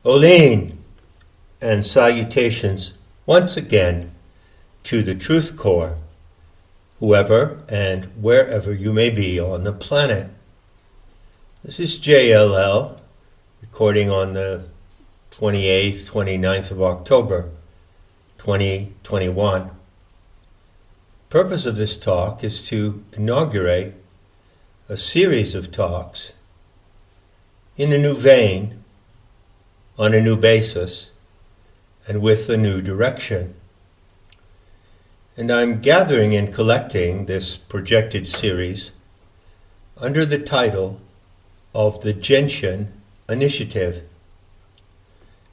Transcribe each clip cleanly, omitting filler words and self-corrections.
Olean and salutations once again to the Truth Core, whoever and wherever you may be on the planet. This is JLL, recording on the 28th, 29th of October, 2021. Purpose of this talk is to inaugurate a series of talks in a new vein, on a new basis, and with a new direction. And I'm gathering and collecting this projected series under the title of the Gentian Initiative.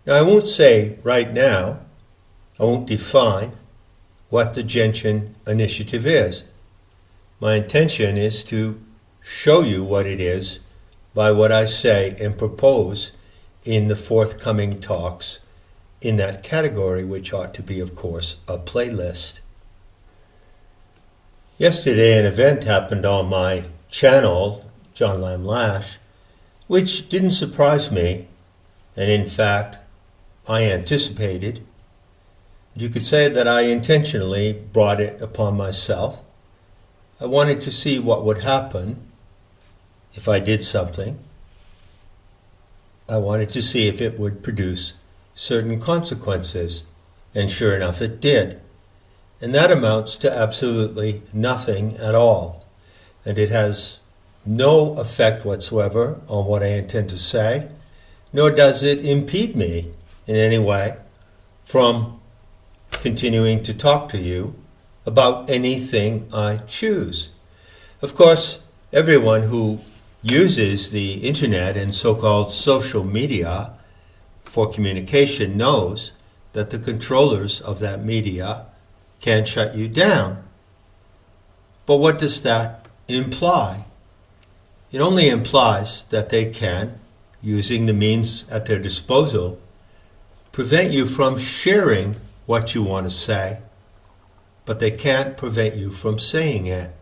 Now, I won't say right now, I won't define what the Gentian Initiative is. My intention is to show you what it is by what I say and propose in the forthcoming talks in that category, which ought to be, of course, a playlist. Yesterday, an event happened on my channel, John Lamb Lash, which didn't surprise me, and in fact, I anticipated. You could say that I intentionally brought it upon myself. I wanted to see what would happen if I did something. I wanted to see if it would produce certain consequences, and sure enough it did. And that amounts to absolutely nothing at all. And it has no effect whatsoever on what I intend to say, nor does it impede me in any way from continuing to talk to you about anything I choose. Of course, everyone who uses the internet and so-called social media for communication knows that the controllers of that media can shut you down. But what does that imply? It only implies that they can, using the means at their disposal, prevent you from sharing what you want to say, but they can't prevent you from saying it.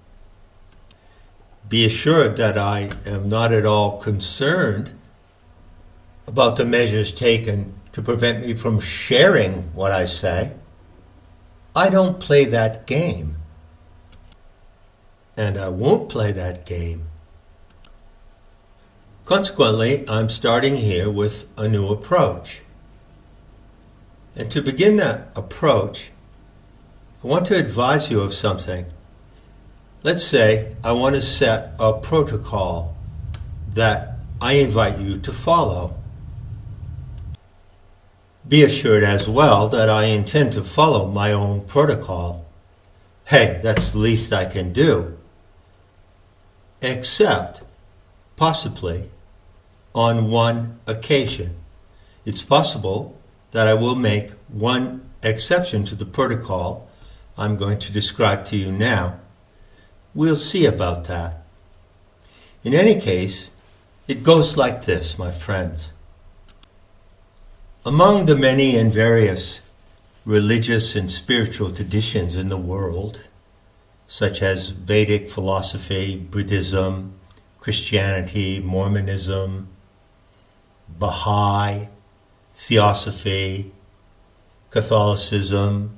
Be assured that I am not at all concerned about the measures taken to prevent me from sharing what I say. I don't play that game. And I won't play that game. Consequently, I'm starting here with a new approach. And to begin that approach, I want to advise you of something. Let's say I want to set a protocol that I invite you to follow. Be assured as well that I intend to follow my own protocol. Hey, that's the least I can do. Except, possibly, on one occasion. It's possible that I will make one exception to the protocol I'm going to describe to you now. We'll see about that. In any case, it goes like this, my friends. Among the many and various religious and spiritual traditions in the world, such as Vedic philosophy, Buddhism, Christianity, Mormonism, Baha'i, Theosophy, Catholicism,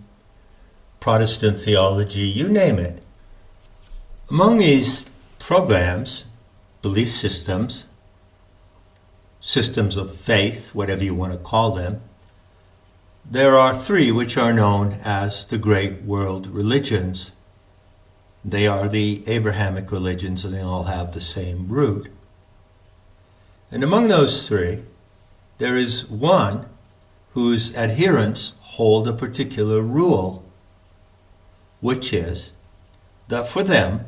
Protestant theology, you name it. Among these programs, belief systems, systems of faith, whatever you want to call them, there are three which are known as the great world religions. They are the Abrahamic religions, and they all have the same root. And among those three, there is one whose adherents hold a particular rule, which is that for them,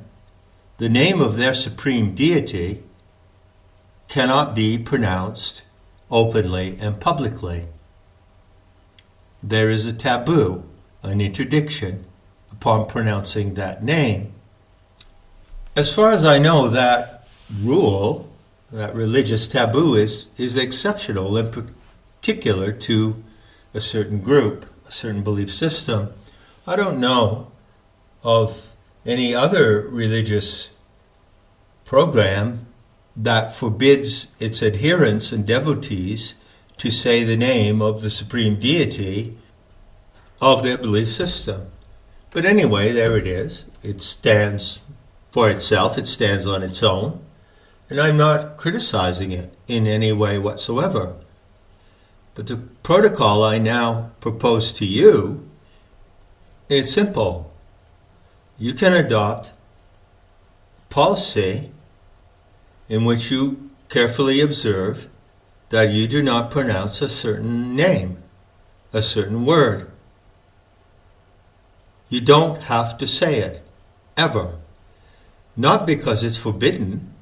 the name of their supreme deity cannot be pronounced openly and publicly. There is a taboo, an interdiction, upon pronouncing that name. As far as I know, that rule, that religious taboo is exceptional and particular to a certain group, a certain belief system. I don't know of any other religious program that forbids its adherents and devotees to say the name of the supreme deity of their belief system. But anyway, there it is. It stands for itself. It stands on its own. And I'm not criticizing it in any way whatsoever. But the protocol I now propose to you is simple. You can adopt policy in which you carefully observe that you do not pronounce a certain name, a certain word. You don't have to say it, ever. Not because it's forbidden.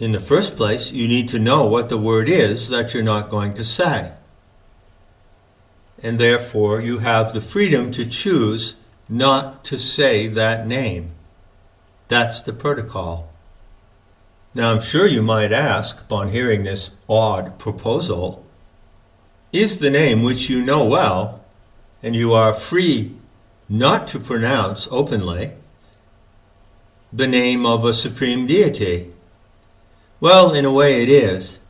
In the first place, you need to know what the word is that you're not going to say. And therefore, you have the freedom to choose not to say that name. That's the protocol. Now, I'm sure you might ask, upon hearing this odd proposal, is the name which you know well, and you are free not to pronounce openly, the name of a supreme deity? Well, in a way it is.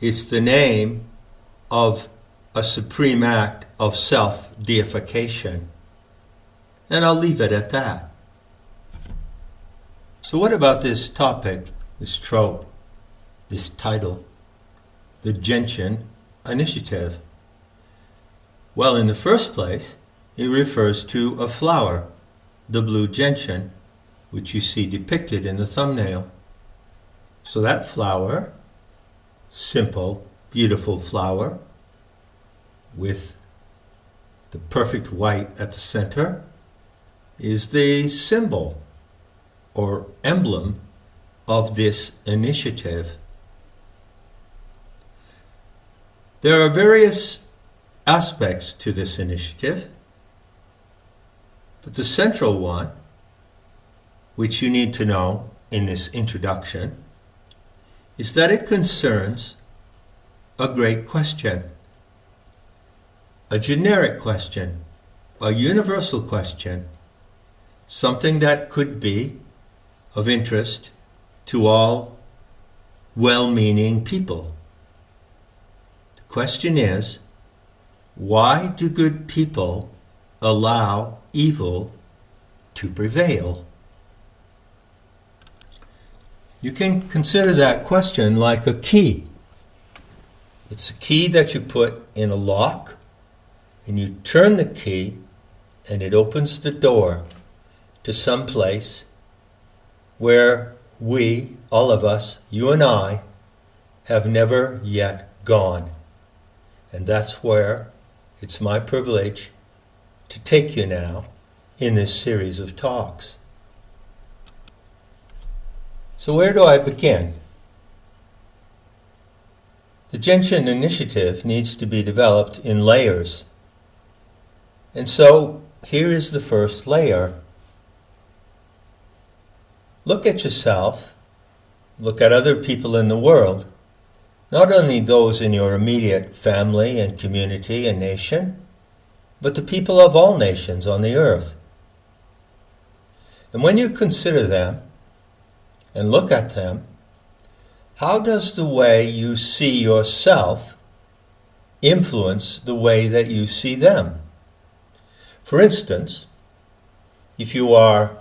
It's the name of a supreme act of self-deification. And I'll leave it at that. So what about this topic, this trope, this title, the Gentian initiative? Well, in the first place, it refers to a flower, the blue gentian, which you see depicted in the thumbnail. So that flower, simple, beautiful flower, with the perfect white at the center, is the symbol or emblem of this initiative. There are various aspects to this initiative, but the central one, which you need to know in this introduction, is that it concerns a great question, a generic question, a universal question, something that could be of interest to all well-meaning people. The question is, why do good people allow evil to prevail? You can consider that question like a key. It's a key that you put in a lock, and you turn the key, and it opens the door to some place where we, all of us, you and I, have never yet gone. And that's where it's my privilege to take you now in this series of talks. So where do I begin? The Gentian initiative needs to be developed in layers. And so here is the first layer. Look at yourself, look at other people in the world, not only those in your immediate family and community and nation, but the people of all nations on the earth. And when you consider them and look at them, how does the way you see yourself influence the way that you see them? For instance, if you are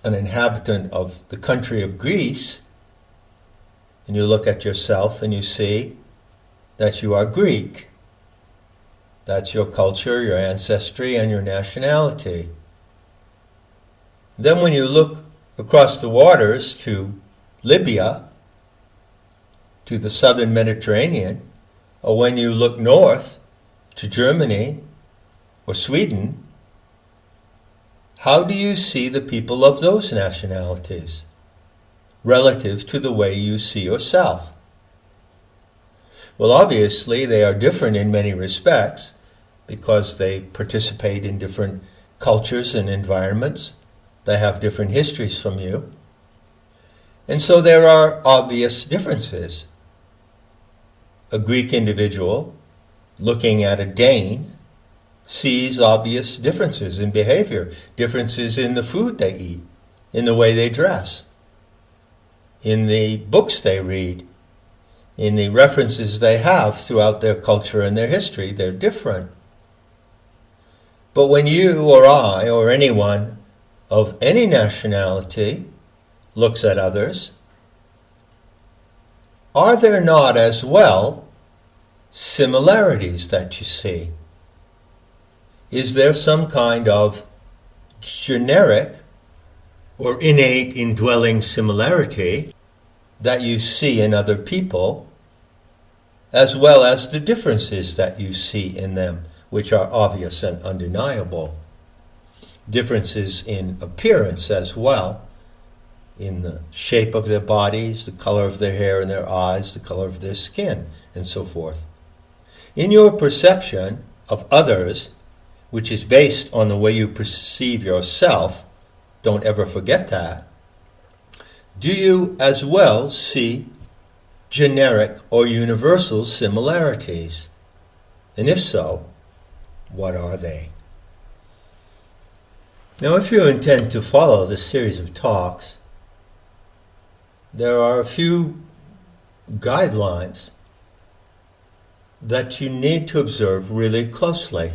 an inhabitant of the country of Greece, and you look at yourself and you see that you are Greek. That's your culture, your ancestry, and your nationality. Then when you look across the waters to Libya, to the southern Mediterranean, or when you look north to Germany or Sweden, how do you see the people of those nationalities relative to the way you see yourself? Well, obviously, they are different in many respects because they participate in different cultures and environments. They have different histories from you. And so there are obvious differences. A Greek individual looking at a Dane sees obvious differences in behavior, differences in the food they eat, in the way they dress, in the books they read, in the references they have throughout their culture and their history. They're different. But when you or I or anyone of any nationality looks at others, are there not as well similarities that you see? Is there some kind of generic or innate indwelling similarity that you see in other people, as well as the differences that you see in them, which are obvious and undeniable? Differences in appearance as well, in the shape of their bodies, the color of their hair and their eyes, the color of their skin, and so forth. In your perception of others, which is based on the way you perceive yourself, don't ever forget that, do you as well see generic or universal similarities? And if so, what are they? Now, if you intend to follow this series of talks, there are a few guidelines that you need to observe really closely.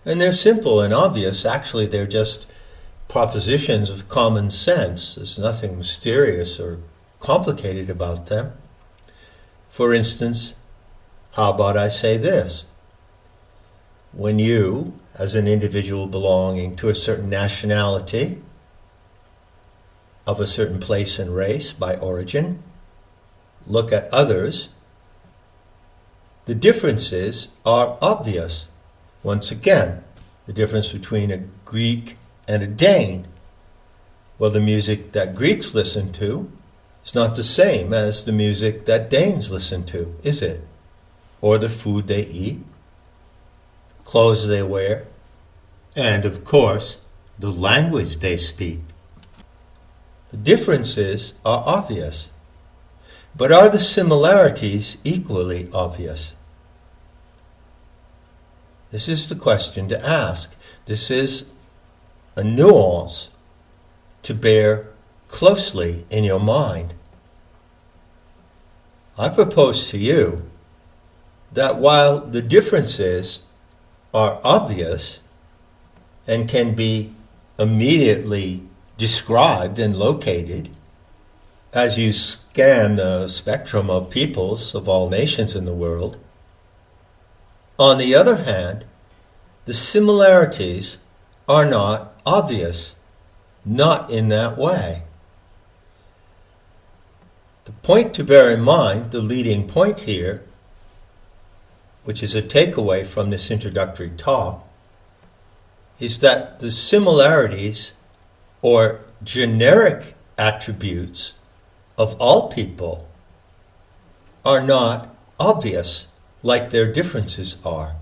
And they're simple and obvious. Actually, they're just propositions of common sense. There's nothing mysterious or complicated about them. For instance, how about I say this? When you, as an individual belonging to a certain nationality, of a certain place and race by origin, look at others, the differences are obvious. Once again, the difference between a Greek and a Dane. Well, the music that Greeks listen to is not the same as the music that Danes listen to, is it? Or the food they eat, clothes they wear, and of course, the language they speak. The differences are obvious, but are the similarities equally obvious? This is the question to ask. This is a nuance to bear closely in your mind. I propose to you that while the differences are obvious and can be immediately described and located as you scan the spectrum of peoples of all nations in the world, on the other hand, the similarities are not obvious, not in that way. The point to bear in mind, the leading point here, which is a takeaway from this introductory talk, is that the similarities or generic attributes of all people are not obvious like their differences are.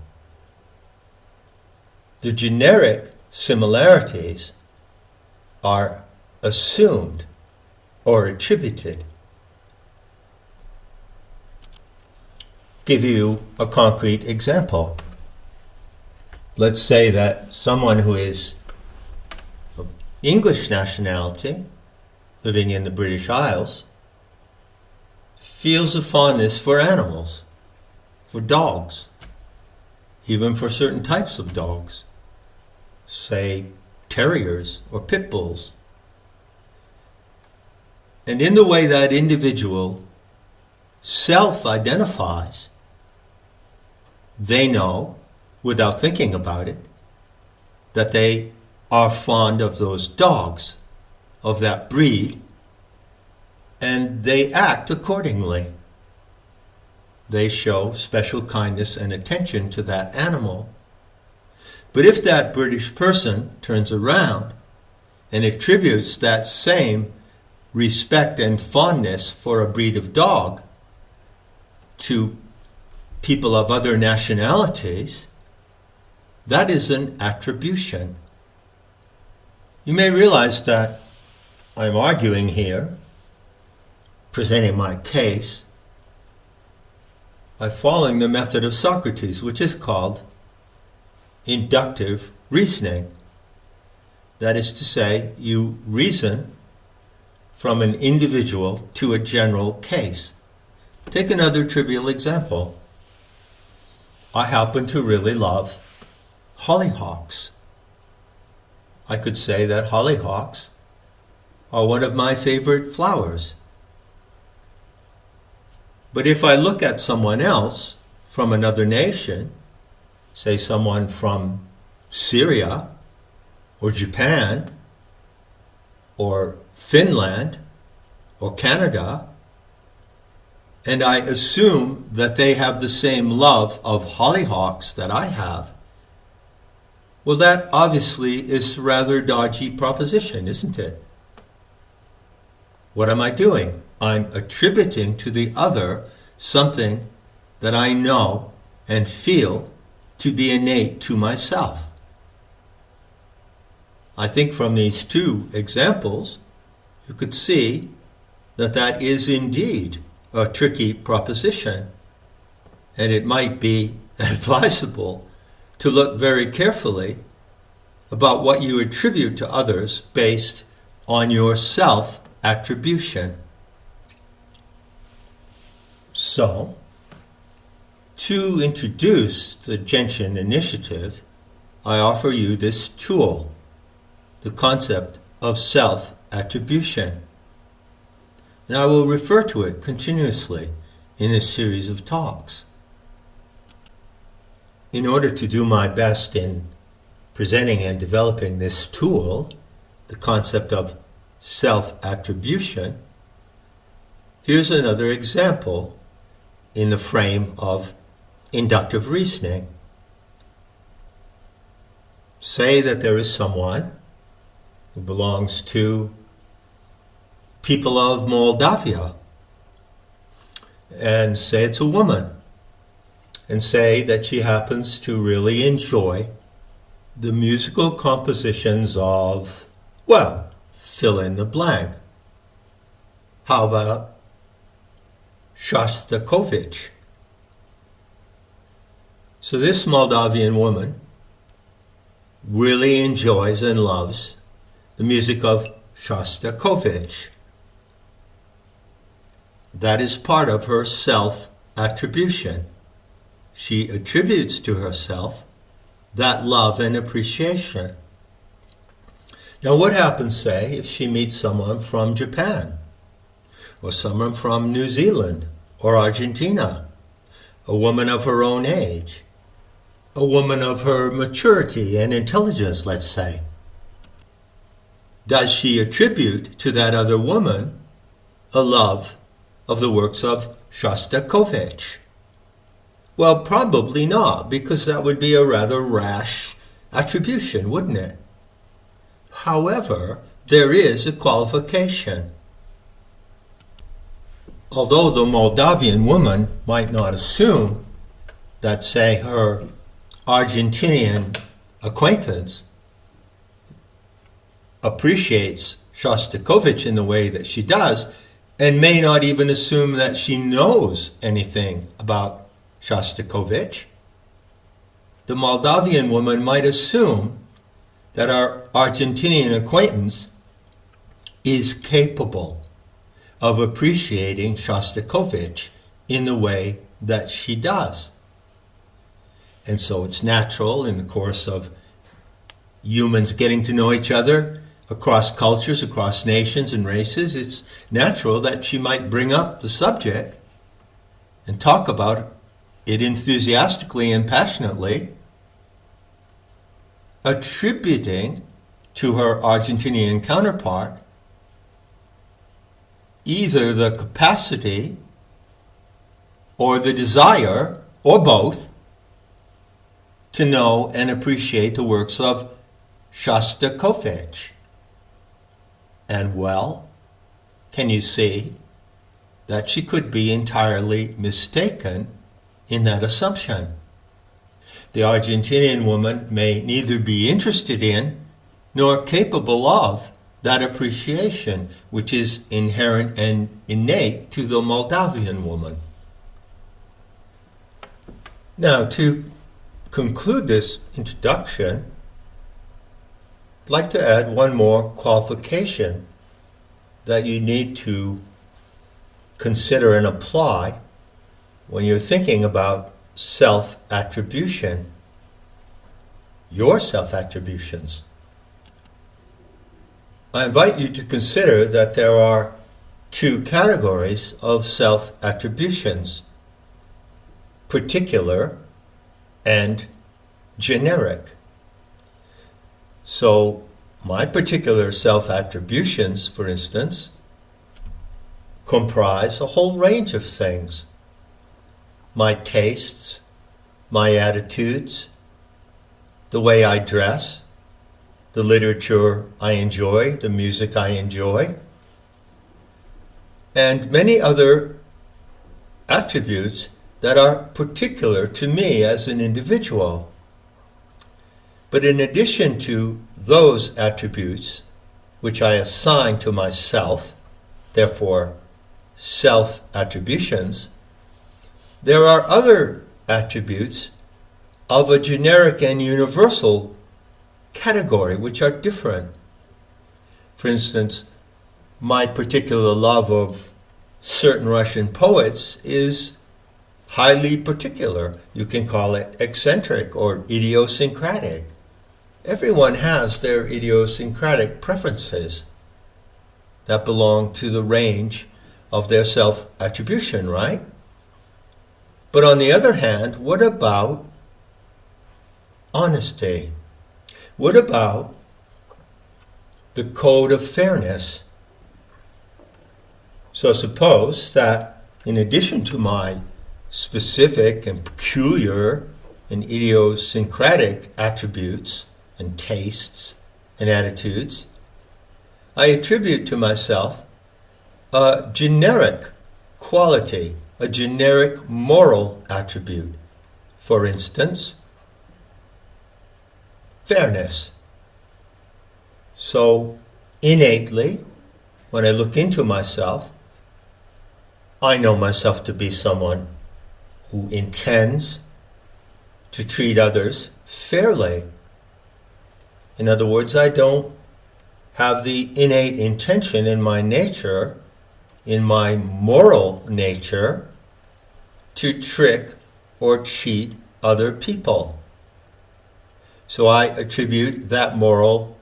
The generic similarities are assumed or attributed. Give you a concrete example. Let's say that someone who is of English nationality, living in the British Isles, feels a fondness for animals, for dogs, even for certain types of dogs, say terriers or pit bulls. And in the way that individual self-identifies, they know, without thinking about it, that they are fond of those dogs, of that breed, and they act accordingly. They show special kindness and attention to that animal. But if that British person turns around and attributes that same respect and fondness for a breed of dog to people of other nationalities, that is an attribution. You may realize that I'm arguing here, presenting my case, by following the method of Socrates, which is called inductive reasoning. That is to say, you reason from an individual to a general case. Take another trivial example. I happen to really love hollyhocks. I could say that hollyhocks are one of my favorite flowers. But if I look at someone else from another nation, say someone from Syria or Japan or Finland or Canada, and I assume that they have the same love of hollyhocks that I have, well, that obviously is a rather dodgy proposition, isn't it? What am I doing? I'm attributing to the other something that I know and feel to be innate to myself. I think from these two examples, you could see that that is indeed a tricky proposition, and it might be advisable to look very carefully about what you attribute to others based on your self-attribution. So, to introduce the Gentian initiative, I offer you this tool, the concept of self-attribution. And I will refer to it continuously in this series of talks. In order to do my best in presenting and developing this tool, the concept of self-attribution, here's another example in the frame of inductive reasoning. Say that there is someone who belongs to people of Moldavia, and say it's a woman, and say that she happens to really enjoy the musical compositions of, well, fill in the blank. How about Shostakovich? So this Moldavian woman really enjoys and loves the music of Shostakovich. That is part of her self-attribution. She attributes to herself that love and appreciation. Now what happens, say, if she meets someone from Japan, or someone from New Zealand, or Argentina, a woman of her own age, a woman of her maturity and intelligence, let's say? Does she attribute to that other woman a love of the works of Shostakovich? Well, probably not, because that would be a rather rash attribution, wouldn't it? However, there is a qualification. Although the Moldavian woman might not assume that, say, her Argentinian acquaintance appreciates Shostakovich in the way that she does, and may not even assume that she knows anything about Shostakovich, the Moldavian woman might assume that our Argentinian acquaintance is capable of appreciating Shostakovich in the way that she does. And so it's natural, in the course of humans getting to know each other across cultures, across nations and races, it's natural that she might bring up the subject and talk about it enthusiastically and passionately, attributing to her Argentinian counterpart either the capacity or the desire, or both, to know and appreciate the works of Shostakovich. And well, can you see that she could be entirely mistaken in that assumption? The Argentinian woman may neither be interested in nor capable of that appreciation, which is inherent and innate to the Moldavian woman. Now, to conclude this introduction, I'd like to add one more qualification that you need to consider and apply when you're thinking about self-attribution, your self-attributions. I invite you to consider that there are two categories of self-attributions: particular and generic. So, my particular self-attributions, for instance, comprise a whole range of things. My tastes, my attitudes, the way I dress, the literature I enjoy, the music I enjoy, and many other attributes that are particular to me as an individual. But in addition to those attributes, which I assign to myself, therefore self-attributions, there are other attributes of a generic and universal category which are different. For instance, my particular love of certain Russian poets is highly particular. You can call it eccentric or idiosyncratic. Everyone has their idiosyncratic preferences that belong to the range of their self-attribution, right? But on the other hand, what about honesty? What about the code of fairness? So suppose that in addition to my specific and peculiar and idiosyncratic attributes and tastes and attitudes, I attribute to myself a generic quality, a generic moral attribute. For instance, fairness. So innately, when I look into myself, I know myself to be someone who intends to treat others fairly. In other words, I don't have the innate intention in my nature, in my moral nature, to trick or cheat other people. So I attribute that moral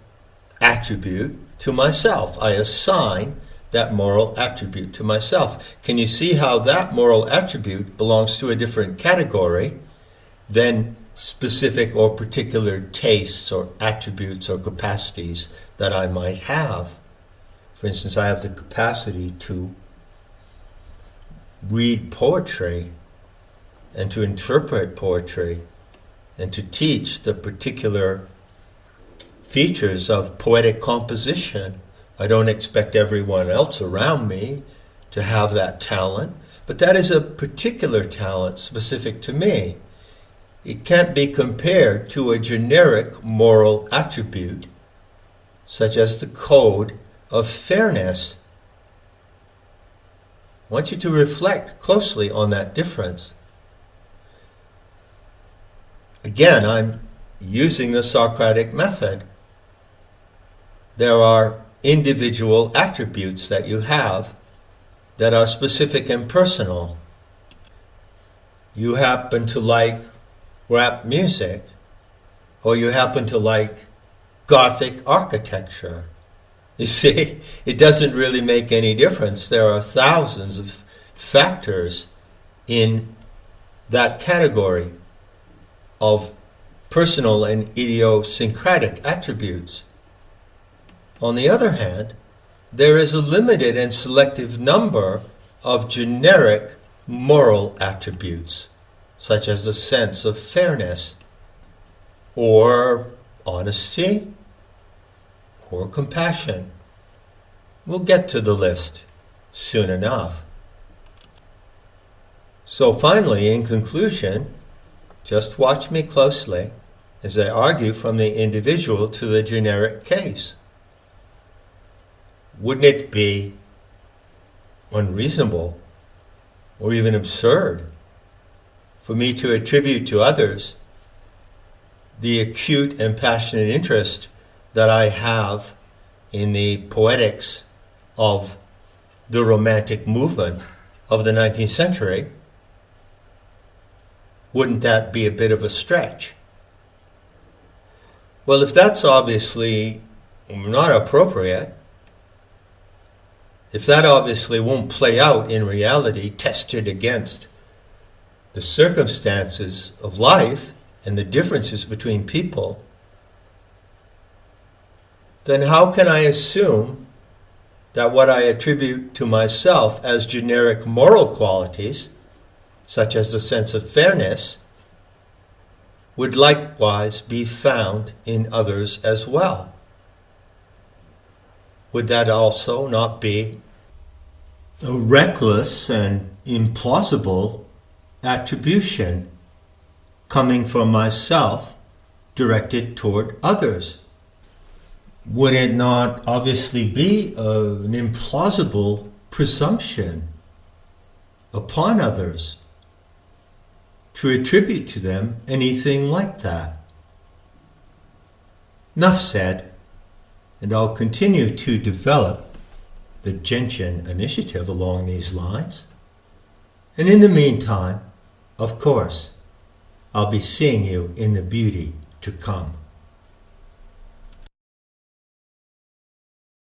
attribute to myself. I assign that moral attribute to myself. Can you see how that moral attribute belongs to a different category than specific or particular tastes or attributes or capacities that I might have? For instance, I have the capacity to read poetry and to interpret poetry and to teach the particular features of poetic composition. I don't expect everyone else around me to have that talent, but that is a particular talent specific to me. It can't be compared to a generic moral attribute, such as the code of fairness. I want you to reflect closely on that difference. Again, I'm using the Socratic method. There are individual attributes that you have that are specific and personal. You happen to like rap music, or you happen to like Gothic architecture. You see, it doesn't really make any difference. There are thousands of factors in that category of personal and idiosyncratic attributes. On the other hand, there is a limited and selective number of generic moral attributes, such as the sense of fairness, or honesty, or compassion. We'll get to the list soon enough. So finally, in conclusion, just watch me closely as I argue from the individual to the generic case. Wouldn't it be unreasonable or even absurd for me to attribute to others the acute and passionate interest that I have in the poetics of the Romantic movement of the 19th century, Wouldn't that be a bit of a stretch? Well, if that's obviously not appropriate, if that obviously won't play out in reality, tested against the circumstances of life and the differences between people, then how can I assume that what I attribute to myself as generic moral qualities, such as the sense of fairness, would likewise be found in others as well? Would that also not be a reckless and implausible attribution coming from myself directed toward others? Would it not obviously be an implausible presumption upon others to attribute to them anything like that? Enough said, and I'll continue to develop the Gentian initiative along these lines. And in the meantime, of course, I'll be seeing you in the beauty to come.